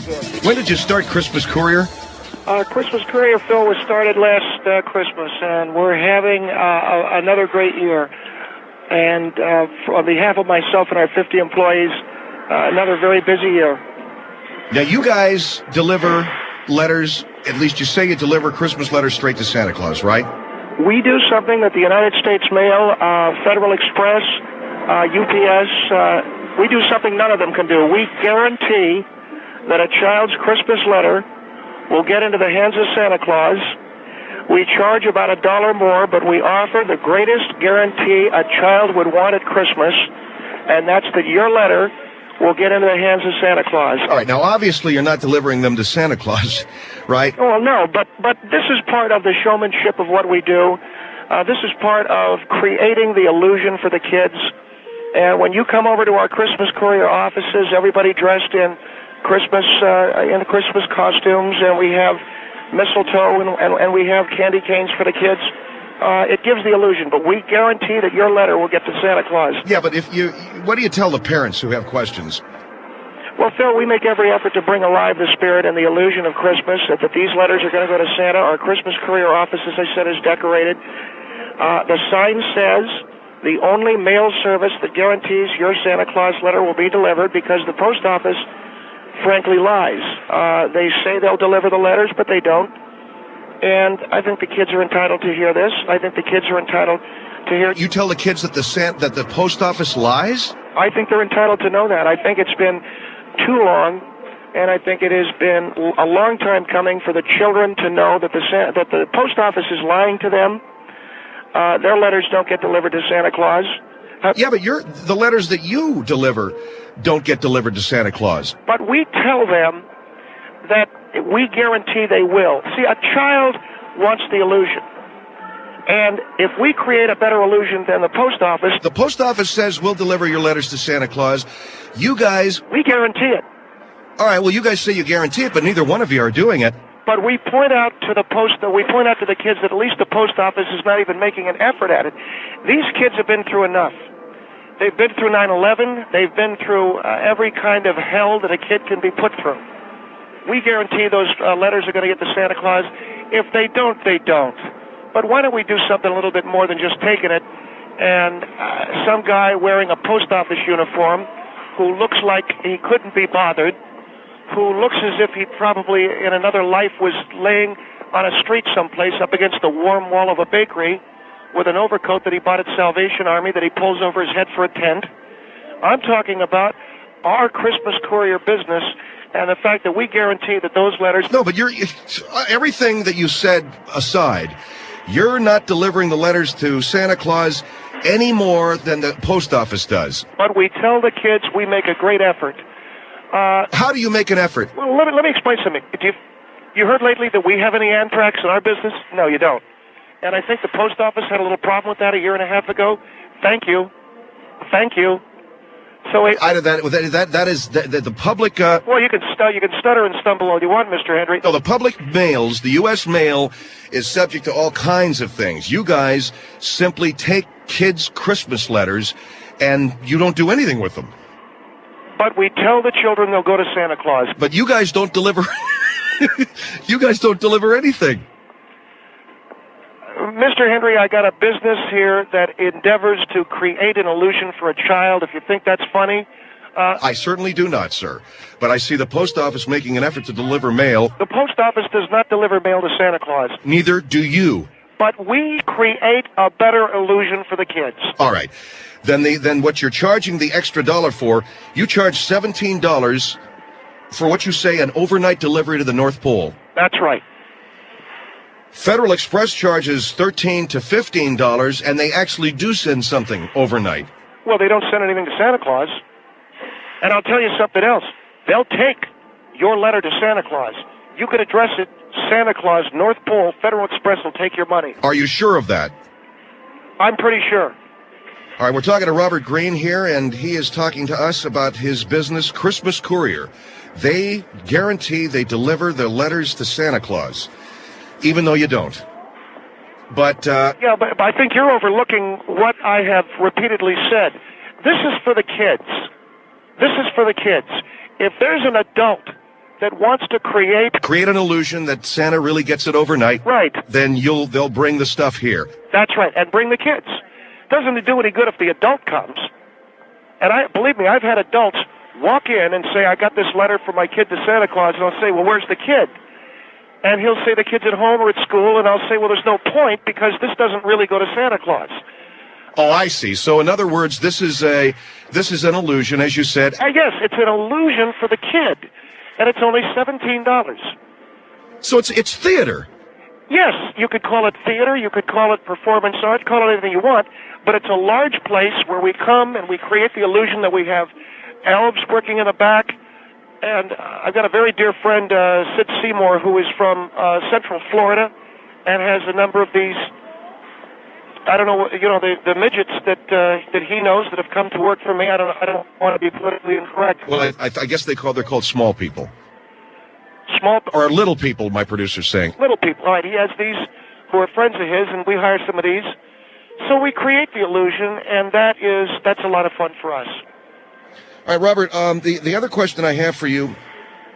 kids. When did you start Christmas Courier? Christmas Courier, Phil, was started last Christmas, and we're having another great year. And on behalf of myself and our 50 employees, another very busy year. Now, you guys deliver letters, at least you say you deliver Christmas letters straight to Santa Claus, right? We do something that the United States Mail, Federal Express, UPS, we do something none of them can do. We guarantee that a child's Christmas letter will get into the hands of Santa Claus. We charge about $1 more, but we offer the greatest guarantee a child would want at Christmas, and that's that your letter will get into the hands of Santa Claus. All right, now obviously you're not delivering them to Santa Claus, right? Oh, no, but this is part of the showmanship of what we do. This is part of creating the illusion for the kids. And when you come over to our Christmas Courier offices, everybody dressed in Christmas costumes, and we have mistletoe and we have candy canes for the kids. It gives the illusion, but we guarantee that your letter will get to Santa Claus. Yeah, but what do you tell the parents who have questions? Well, Phil, we make every effort to bring alive the spirit and the illusion of Christmas, that these letters are going to go to Santa. Our Christmas Courier office, as I said, is decorated. The sign says the only mail service that guarantees your Santa Claus letter will be delivered, because the post office frankly lies. They say they'll deliver the letters, but they don't. And I think the kids are entitled to hear this. I think the kids are entitled to hear... You tell the kids that the post office lies? I think they're entitled to know that. I think it's been too long, and I think it has been a long time coming for the children to know that the post office is lying to them. Their letters don't get delivered to Santa Claus. Yeah, but the letters that you deliver don't get delivered to Santa Claus. But we tell them that we guarantee they will. See, a child wants the illusion. And if we create a better illusion than the post office... The post office says we'll deliver your letters to Santa Claus. You guys... We guarantee it. All right, well, you guys say you guarantee it, but neither one of you are doing it. But we point out to the kids that at least the post office is not even making an effort at it. These kids have been through enough. They've been through 9/11. They've been through every kind of hell that a kid can be put through. We guarantee those letters are going to get to Santa Claus. If they don't, they don't. But why don't we do something a little bit more than just taking it? And some guy wearing a post office uniform who looks like he couldn't be bothered, who looks as if he probably in another life was laying on a street someplace up against the warm wall of a bakery with an overcoat that he bought at Salvation Army that he pulls over his head for a tent. I'm talking about our Christmas Courier business and the fact that we guarantee that those letters... No, but everything that you said aside, you're not delivering the letters to Santa Claus any more than the post office does. But we tell the kids we make a great effort. How do you make an effort? Well, let me explain something. You heard lately that we have any anthrax in our business? No, you don't. And I think the post office had a little problem with that a year and a half ago. Thank you. So that is the public. Well, you can stutter and stumble all you want, Mr. Hendrie. No, the public mails, the U.S. mail, is subject to all kinds of things. You guys simply take kids' Christmas letters, and you don't do anything with them. But we tell the children they'll go to Santa Claus. But you guys don't deliver. You guys don't deliver anything. Mr. Hendrie, I got a business here that endeavors to create an illusion for a child. If you think that's funny... I certainly do not, sir. But I see the post office making an effort to deliver mail. The post office does not deliver mail to Santa Claus. Neither do you. But we create a better illusion for the kids. All right. Then what you're charging the extra $1 for, you charge $17 for what you say an overnight delivery to the North Pole. That's right. Federal Express charges $13 to $15, and they actually do send something overnight. Well, they don't send anything to Santa Claus. And I'll tell you something else. They'll take your letter to Santa Claus. You could address it, Santa Claus, North Pole, Federal Express will take your money. Are you sure of that? I'm pretty sure. All right, we're talking to Robert Greene here, and he is talking to us about his business, Christmas Courier. They guarantee they deliver their letters to Santa Claus, even though you don't. But yeah, but I think you're overlooking what I have repeatedly said. This is for the kids. This is for the kids. If there's an adult that wants to create an illusion that Santa really gets it overnight, right, then they'll bring the stuff here. That's right, and bring the kids. Doesn't it do any good if the adult comes? And believe me, I've had adults walk in and say, I got this letter from my kid to Santa Claus, and I'll say, well, where's the kid? And he'll say the kid's at home or at school, and I'll say, well, there's no point because this doesn't really go to Santa Claus. Oh, I see. So in other words, this is an illusion, as you said. Yes, it's an illusion for the kid, and it's only $17. So it's theater. Yes, you could call it theater, you could call it performance art, call it anything you want, but it's a large place where we come and we create the illusion that we have elves working in the back. And I've got a very dear friend, Sid Seymour, who is from Central Florida and has a number of these, I don't know, the midgets that he knows that have come to work for me. I don't want to be politically incorrect. Well, I guess they're called small people. Small or little people, my producer's saying. Little people, all right. He has these who are friends of his, and we hire some of these. So we create the illusion, and that's a lot of fun for us. All right, Robert, the other question I have for you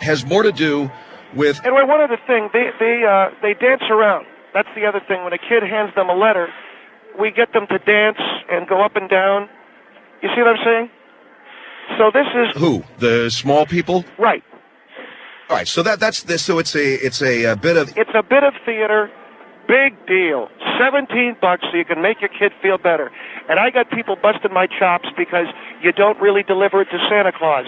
has more to do with... And one other thing, they dance around. That's the other thing. When a kid hands them a letter, we get them to dance and go up and down. You see what I'm saying? So this is... Who? The small people? Right. All right, so that's this. So it's a bit of... It's a bit of theater. Big deal. $17 so you can make your kid feel better. And I got people busting my chops because you don't really deliver it to Santa Claus.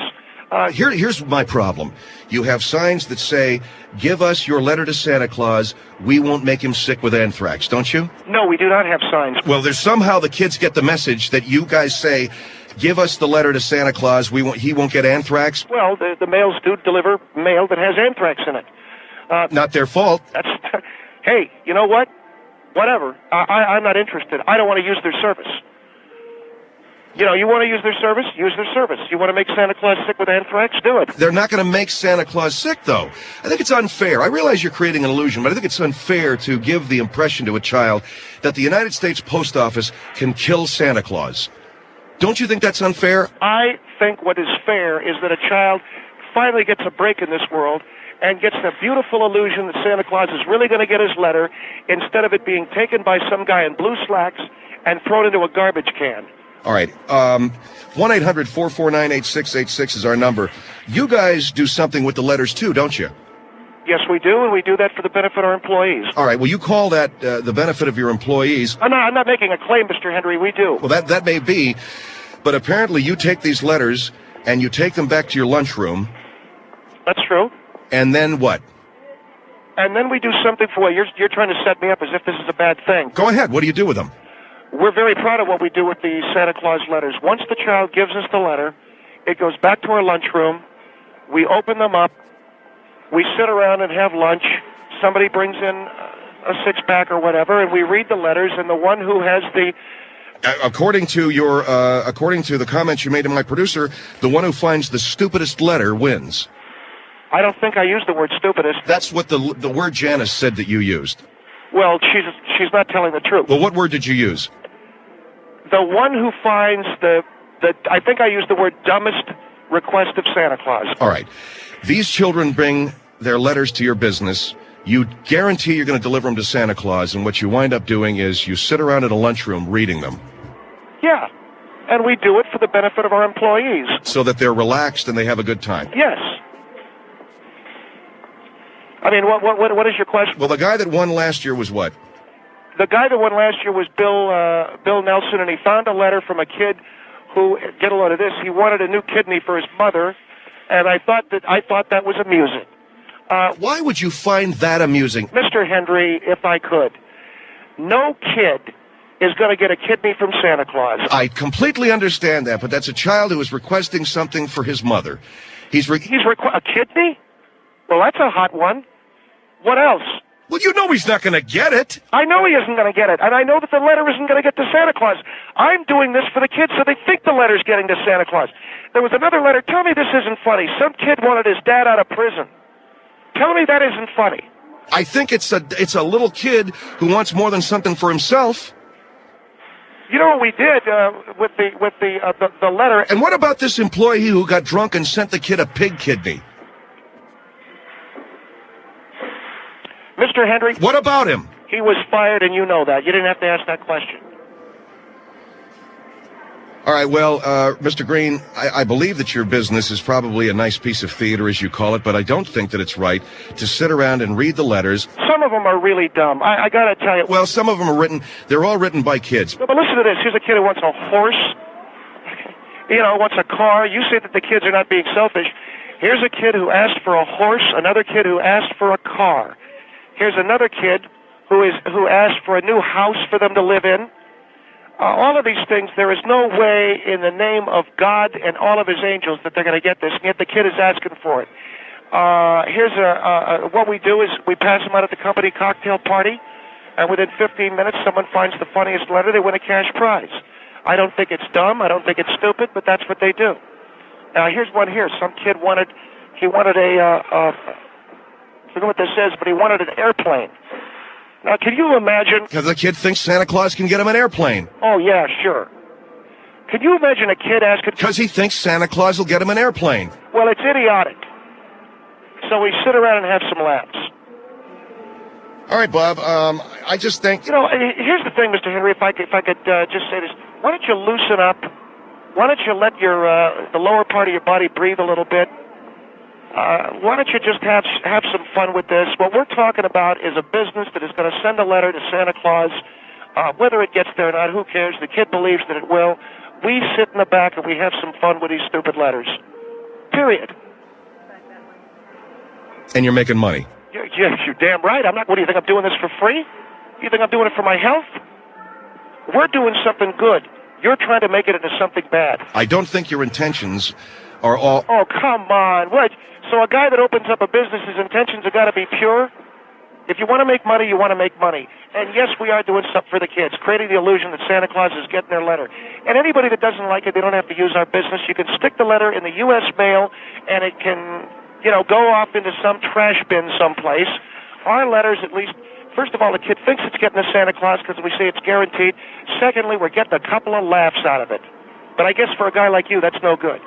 Here's my problem. You have signs that say, give us your letter to Santa Claus. We won't make him sick with anthrax, don't you? No, we do not have signs. Well, there's somehow the kids get the message that you guys say, give us the letter to Santa Claus. He won't get anthrax. Well, the mails do deliver mail that has anthrax in it. Not their fault. Hey, you know what? Whatever. I'm not interested. I don't want to use their service. You want to use their service? Use their service. You want to make Santa Claus sick with anthrax? Do it. They're not going to make Santa Claus sick, though. I think it's unfair. I realize you're creating an illusion, but I think it's unfair to give the impression to a child that the United States Post Office can kill Santa Claus. Don't you think that's unfair? I think what is fair is that a child finally gets a break in this world and gets the beautiful illusion that Santa Claus is really going to get his letter instead of it being taken by some guy in blue slacks and thrown into a garbage can. All right. 1-800-449-8686 is our number. You guys do something with the letters, too, don't you? Yes, we do, and we do that for the benefit of our employees. All right. Well, you call that the benefit of your employees. I'm not making a claim, Mr. Hendrie. We do. Well, that may be, but apparently you take these letters and you take them back to your lunchroom. That's true. And then what? And then we do something for you. You're trying to set me up as if this is a bad thing. Go ahead. What do you do with them? We're very proud of what we do with the Santa Claus letters. Once the child gives us the letter, it goes back to our lunchroom. We open them up. We sit around and have lunch. Somebody brings in a six-pack or whatever, and we read the letters, and the one who has the... According to the comments you made to my producer, the one who finds the stupidest letter wins. I don't think I used the word stupidest. That's what the word Janice said that you used. Well, she's not telling the truth. Well, what word did you use? The one who finds I think I used the word dumbest request of Santa Claus. All right. These children bring their letters to your business. You guarantee you're going to deliver them to Santa Claus, and what you wind up doing is you sit around in a lunchroom reading them. Yeah, and we do it for the benefit of our employees. So that they're relaxed and they have a good time. Yes. I mean, what is your question? Well, the guy that won last year was what? The guy that won last year was Bill Nelson, and he found a letter from a kid who, get a load of this, he wanted a new kidney for his mother, and I thought that was amusing. Why would you find that amusing? Mr. Hendrie, if I could, no kid is going to get a kidney from Santa Claus. I completely understand that, but that's a child who is requesting something for his mother. A kidney? Well, that's a hot one. What else? Well, you know he's not going to get it. I know he isn't going to get it, and I know that the letter isn't going to get to Santa Claus. I'm doing this for the kids so they think the letter's getting to Santa Claus. There was another letter. Tell me this isn't funny. Some kid wanted his dad out of prison. Tell me that isn't funny. I think it's a little kid who wants more than something for himself. You know what we did with the letter? And what about this employee who got drunk and sent the kid a pig kidney? Mr. Hendrie. What about him? He was fired, and you know that. You didn't have to ask that question. All right, well, Mr. Greene, I believe that your business is probably a nice piece of theater, as you call it, but I don't think that it's right to sit around and read the letters. Some of them are really dumb. I got to tell you. Well, some of them are they're all written by kids. No, but listen to this. Here's a kid who wants a horse, wants a car. You say that the kids are not being selfish. Here's a kid who asked for a horse, another kid who asked for a car. Here's another kid who asked for a new house for them to live in. All of these things, there is no way in the name of God and all of his angels that they're going to get this, and yet the kid is asking for it. Here's what we do is we pass them out at the company cocktail party, and within 15 minutes someone finds the funniest letter, they win a cash prize. I don't think it's dumb, I don't think it's stupid, but that's what they do. Here's one here. Some kid wanted I forget what this is, but he wanted an airplane. Now, can you imagine? Because the kid thinks Santa Claus can get him an airplane. Oh, yeah, sure. Can you imagine a kid asking? Because he thinks Santa Claus will get him an airplane. Well, it's idiotic. So we sit around and have some laughs. All right, Bob. I just think... here's the thing, Mr. Hendrie, if I could just say this. Why don't you loosen up? Why don't you let the lower part of your body breathe a little bit? Why don't you just have some fun with this? What we're talking about is a business that is going to send a letter to Santa Claus. Whether it gets there or not, who cares? The kid believes that it will. We sit in the back and we have some fun with these stupid letters. Period. And you're making money. Yes, you're damn right. I'm not. What do you think? I'm doing this for free? You think I'm doing it for my health? We're doing something good. You're trying to make it into something bad. I don't think your intentions are all... Oh, come on. What? So a guy that opens up a business, his intentions have got to be pure? If you want to make money, you want to make money. And yes, we are doing stuff for the kids, creating the illusion that Santa Claus is getting their letter. And anybody that doesn't like it, they don't have to use our business. You can stick the letter in the U.S. mail, and it can, go off into some trash bin someplace. Our letters, at least... First of all, the kid thinks it's getting to Santa Claus because we say it's guaranteed. Secondly, we're getting a couple of laughs out of it. But I guess for a guy like you, that's no good.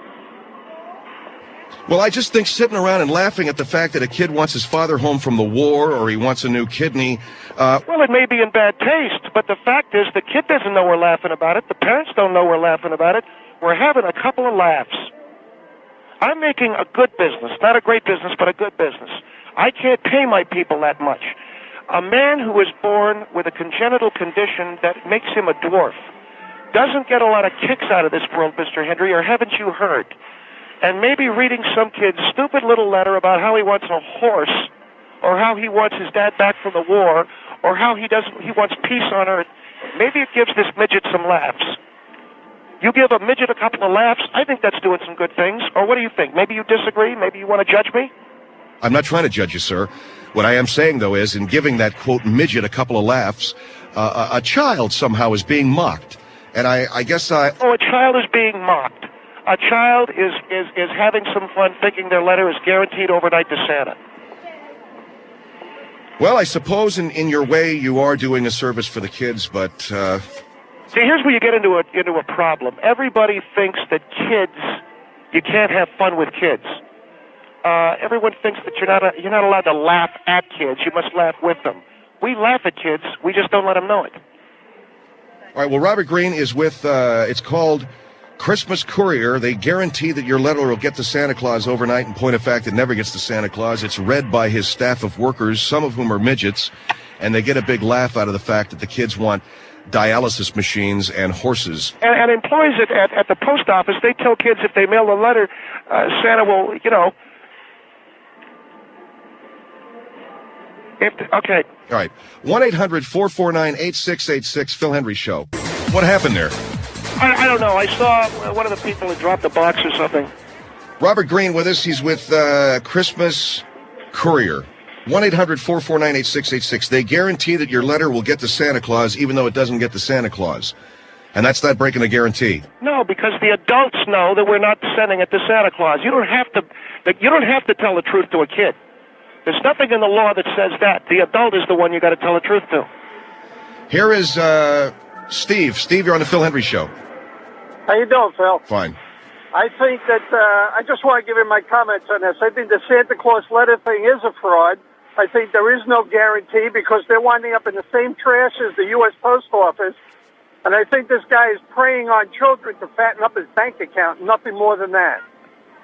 Well, I just think sitting around and laughing at the fact that a kid wants his father home from the war or he wants a new kidney... Well, it may be in bad taste, but the fact is the kid doesn't know we're laughing about it. The parents don't know we're laughing about it. We're having a couple of laughs. I'm making a good business. Not a great business, but a good business. I can't pay my people that much. A man who is born with a congenital condition that makes him a dwarf doesn't get a lot of kicks out of this world, Mr. Hendrie, or haven't you heard? And maybe reading some kid's stupid little letter about how he wants a horse, or how he wants his dad back from the war, or how he wants peace on earth, maybe it gives this midget some laughs. You give a midget a couple of laughs, I think that's doing some good things. Or what do you think? Maybe you disagree? Maybe you want to judge me? I'm not trying to judge you, sir. What I am saying, though, is in giving that, quote, midget a couple of laughs, a child somehow is being mocked. And I guess I... Oh, a child is being mocked. A child is having some fun thinking their letter is guaranteed overnight to Santa. Well, I suppose in your way you are doing a service for the kids, but... See, here's where you get into a problem. Everybody thinks that you can't have fun with kids. Everyone thinks that you're not allowed to laugh at kids. You must laugh with them. We laugh at kids. We just don't let them know it. All right. Well, Robert Greene is with. It's called Christmas Courier. They guarantee that your letter will get to Santa Claus overnight. In point of fact, it never gets to Santa Claus. It's read by his staff of workers, some of whom are midgets, and they get a big laugh out of the fact that the kids want dialysis machines and horses. And employees at the post office, they tell kids if they mail a letter, Santa will, Okay. All right. 1-800-449-8686, Phil Hendrie Show. What happened there? I don't know. I saw one of the people who dropped the box or something. Robert Greene with us. He's with Christmas Courier. 1-800-449-8686. They guarantee that your letter will get to Santa Claus even though it doesn't get to Santa Claus. And that's not breaking a guarantee. No, because the adults know that we're not sending it to Santa Claus. You don't have to tell the truth to a kid. There's nothing in the law that says that. The adult is the one you got to tell the truth to. Here is Steve. Steve, you're on the Phil Hendrie Show. How you doing, Phil? Fine. I think that I just want to give you my comments on this. I think the Santa Claus letter thing is a fraud. I think there is no guarantee because they're winding up in the same trash as the U.S. Post Office. And I think this guy is preying on children to fatten up his bank account, nothing more than that.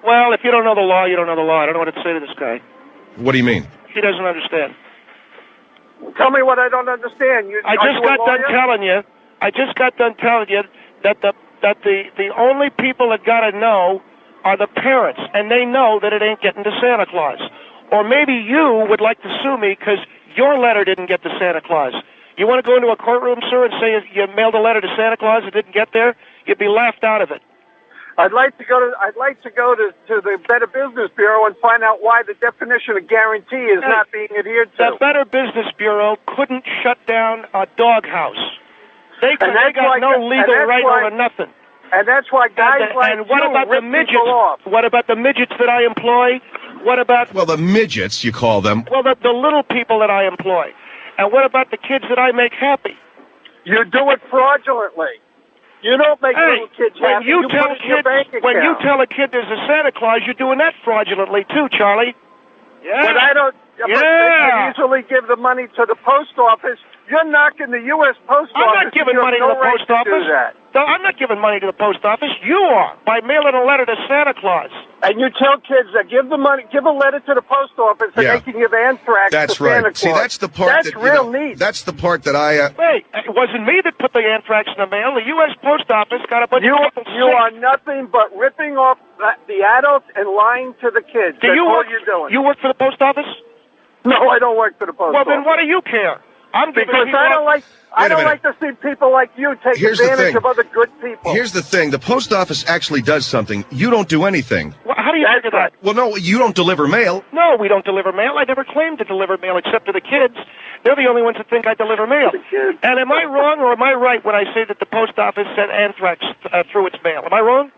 Well, if you don't know the law, you don't know the law. I don't know what to say to this guy. What do you mean? He doesn't understand. Tell me what I don't understand. I just got done telling you that the only people that got to know are the parents, and they know that it ain't getting to Santa Claus. Or maybe you would like to sue me because your letter didn't get to Santa Claus. You want to go into a courtroom, sir, and say you mailed a letter to Santa Claus and didn't get there? You'd be laughed out of it. I'd like to go to the Better Business Bureau and find out why the definition of guarantee is not being adhered to. The Better Business Bureau couldn't shut down a doghouse. They got no legal right over nothing. And that's why guys and what about the midgets? What about the midgets that I employ? What about... Well, the midgets, you call them. Well, the little people that I employ. And what about the kids that I make happy? You do it fraudulently. You don't make little kids happy. You put it in your bank account. When you tell a kid there's a Santa Claus, you're doing that fraudulently too, Charlie. Yeah. But I don't... Yeah. But they can easily give the money to the post office. You're knocking the U.S. Post Office. I'm not giving money to the post office. No, I'm not giving money to the post office. You are, by mailing a letter to Santa Claus. And you tell kids that give the money, give a letter to the post office, and they can give anthrax to Santa Claus. See, that's the part that's real neat. That's the part that I... Wait, it wasn't me that put the anthrax in the mail. The U.S. Post Office got a bunch of people You are nothing but ripping off the adults and lying to the kids. That's all you're doing. You work for the post office? No, I don't work for the post office. Well, then what do you care? Because I don't like to see people like you take advantage of other good people. Here's the thing. The post office actually does something. You don't do anything. Well, how do you figure that? Well, no, you don't deliver mail. No, we don't deliver mail. I never claimed to deliver mail except to the kids. They're the only ones that think I deliver mail. And am I wrong or am I right when I say that the post office sent anthrax through its mail? Am I wrong?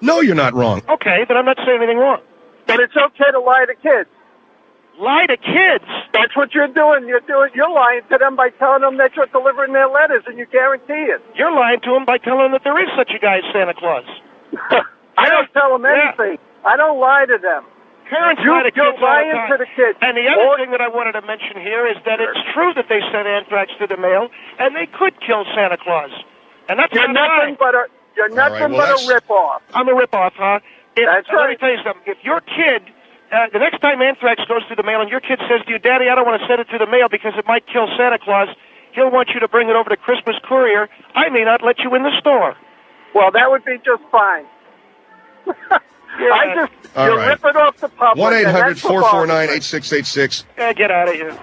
No, you're not wrong. Okay, then I'm not saying anything wrong. But it's okay to lie to kids. Lie to kids? That's what you're doing. You're lying to them by telling them that you're delivering their letters, and you guarantee it. You're lying to them by telling them that there is such a guy as Santa Claus. I don't tell them anything. I don't lie to them. Parents lie to kids all the time. To the kids. And the other thing that I wanted to mention here is that it's true that they sent anthrax through the mail, and they could kill Santa Claus. And that's you're nothing but a ripoff. I'm a ripoff, huh? That's right. Let me tell you something. If your kid... the next time anthrax goes through the mail and your kid says to you, Daddy, I don't want to send it through the mail because it might kill Santa Claus, he'll want you to bring it over to Christmas Courier. I may not let you in the store. Well, that would be just fine. You're ripping off the public. 1-800-449-8686. Get out of here.